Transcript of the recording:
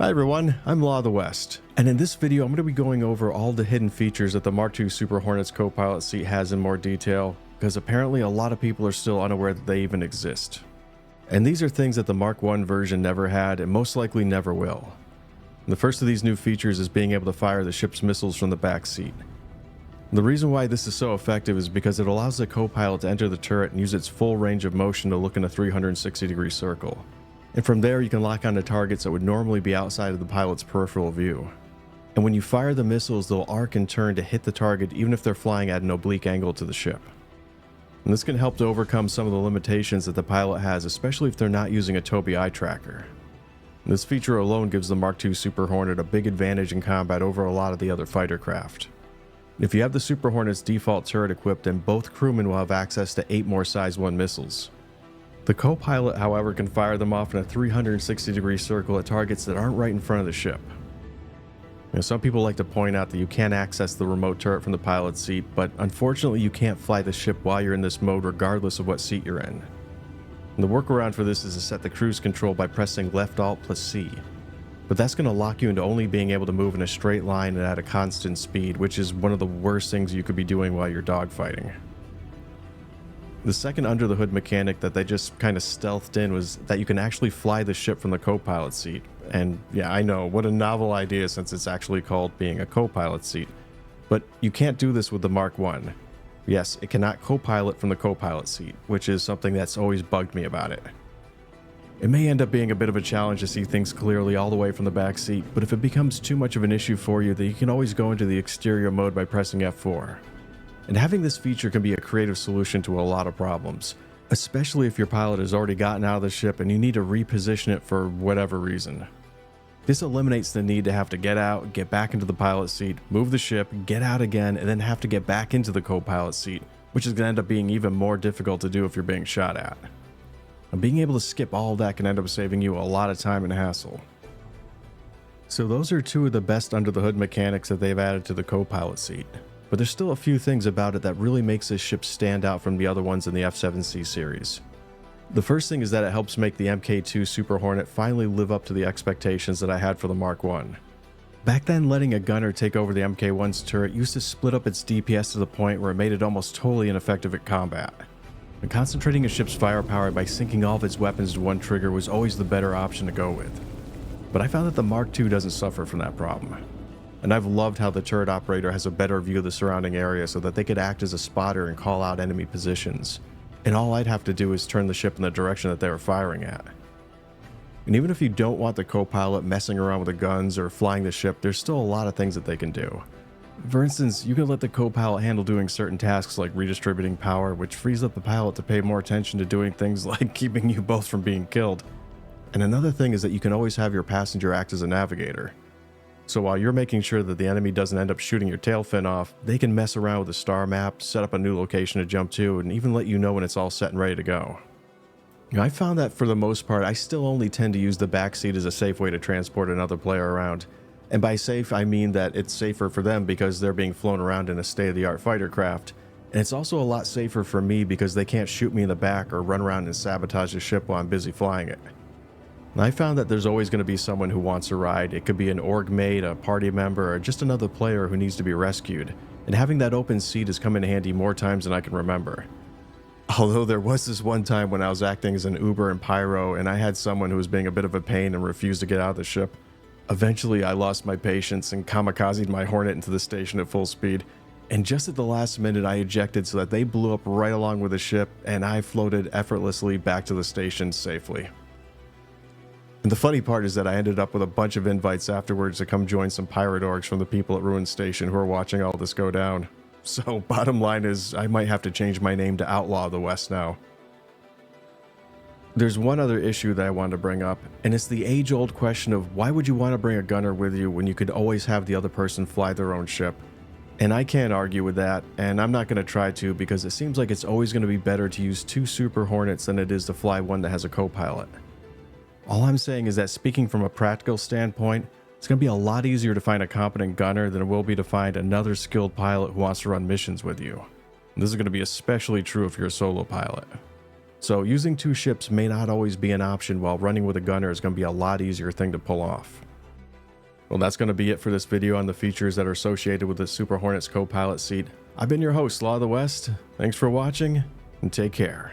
Hi everyone, I'm Law of the West, and in this video I'm going to be going over all the hidden features that the Mark II Super Hornet's co-pilot seat has in more detail, because apparently a lot of people are still unaware that they even exist. And these are things that the Mark I version never had and most likely never will. And the first of these new features is being able to fire the ship's missiles from the back seat. And the reason why this is so effective is because it allows the co-pilot to enter the turret and use its full range of motion to look in a 360-degree circle. And from there you can lock onto targets that would normally be outside of the pilot's peripheral view. And when you fire the missiles, they'll arc and turn to hit the target even if they're flying at an oblique angle to the ship. And this can help to overcome some of the limitations that the pilot has, especially if they're not using a Tobii eye tracker. And this feature alone gives the Mark II Super Hornet a big advantage in combat over a lot of the other fighter craft. If you have the Super Hornet's default turret equipped, then both crewmen will have access to 8 more Size 1 missiles. The co-pilot, however, can fire them off in a 360-degree circle at targets that aren't right in front of the ship. Some people like to point out that you can access the remote turret from the pilot's seat, but unfortunately you can't fly the ship while you're in this mode regardless of what seat you're in. And the workaround for this is to set the cruise control by pressing left alt plus C. But that's going to lock you into only being able to move in a straight line and at a constant speed, which is one of the worst things you could be doing while you're dogfighting. The second under the hood mechanic that they just kind of stealthed in was that you can actually fly the ship from the co-pilot seat. And yeah, I know, what a novel idea since it's actually called being a co-pilot seat. But you can't do this with the Mark I. Yes, it cannot co-pilot from the co-pilot seat, which is something that's always bugged me about it. It may end up being a bit of a challenge to see things clearly all the way from the back seat, but if it becomes too much of an issue for you, then you can always go into the exterior mode by pressing F4. And having this feature can be a creative solution to a lot of problems, especially if your pilot has already gotten out of the ship and you need to reposition it for whatever reason. This eliminates the need to have to get out, get back into the pilot seat, move the ship, get out again, and then have to get back into the co-pilot seat, which is going to end up being even more difficult to do if you're being shot at. And being able to skip all of that can end up saving you a lot of time and hassle. So those are two of the best under the hood mechanics that they've added to the co-pilot seat. But there's still a few things about it that really makes this ship stand out from the other ones in the F-7C series. The first thing is that it helps make the MK2 Super Hornet finally live up to the expectations that I had for the Mark I. Back then, letting a gunner take over the MK1's turret used to split up its DPS to the point where it made it almost totally ineffective at combat. And concentrating a ship's firepower by syncing all of its weapons to one trigger was always the better option to go with. But I found that the Mark II doesn't suffer from that problem. And I've loved how the turret operator has a better view of the surrounding area so that they could act as a spotter and call out enemy positions. And all I'd have to do is turn the ship in the direction that they were firing at. And even if you don't want the co-pilot messing around with the guns or flying the ship, there's still a lot of things that they can do. For instance, you can let the co-pilot handle doing certain tasks like redistributing power, which frees up the pilot to pay more attention to doing things like keeping you both from being killed. And another thing is that you can always have your passenger act as a navigator. So while you're making sure that the enemy doesn't end up shooting your tail fin off, they can mess around with the star map, set up a new location to jump to, and even let you know when it's all set and ready to go. I found that for the most part, I still only tend to use the backseat as a safe way to transport another player around. And by safe, I mean that it's safer for them because they're being flown around in a state-of-the-art fighter craft. And it's also a lot safer for me because they can't shoot me in the back or run around and sabotage the ship while I'm busy flying it. I found that there's always going to be someone who wants a ride. It could be an org mate, a party member, or just another player who needs to be rescued. And having that open seat has come in handy more times than I can remember. Although there was this one time when I was acting as an Uber and Pyro and I had someone who was being a bit of a pain and refused to get out of the ship. Eventually I lost my patience and kamikazed my Hornet into the station at full speed. And just at the last minute I ejected so that they blew up right along with the ship and I floated effortlessly back to the station safely. And the funny part is that I ended up with a bunch of invites afterwards to come join some pirate orgs from the people at Ruin Station who are watching all this go down. So bottom line is I might have to change my name to Outlaw of the West now. There's one other issue that I wanted to bring up, and it's the age-old question of why would you want to bring a gunner with you when you could always have the other person fly their own ship? And I can't argue with that, and I'm not going to try to because it seems like it's always going to be better to use 2 Super Hornets than it is to fly one that has a co-pilot. All I'm saying is that speaking from a practical standpoint, it's going to be a lot easier to find a competent gunner than it will be to find another skilled pilot who wants to run missions with you. And this is going to be especially true if you're a solo pilot. So using 2 ships may not always be an option, while running with a gunner is going to be a lot easier thing to pull off. Well, that's going to be it for this video on the features that are associated with the Super Hornet's co-pilot seat. I've been your host, Law of the West. Thanks for watching, and take care.